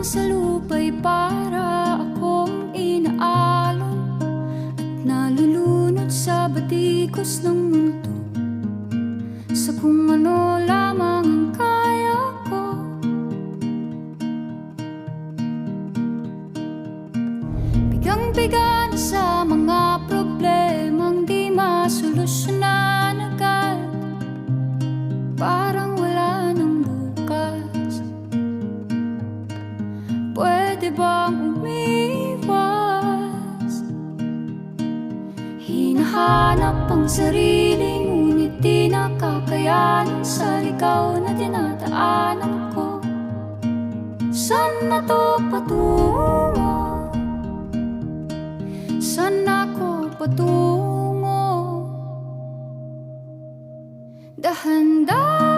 sa lupa'y para akong inaalon at nalulunod sa batikos ng mundo, sa kung ano lamang ang kaya ko. Bigang-biga na sa mga problemang di masolusyonan agad, parang wala nang bukas. Pwede bang umiwas? Hinahanap ang sarili, ngunit di nakakayanan sa ligaw na dinadaanan ko. Saan na to patungo? Saan ako patungo? Dahan-dahan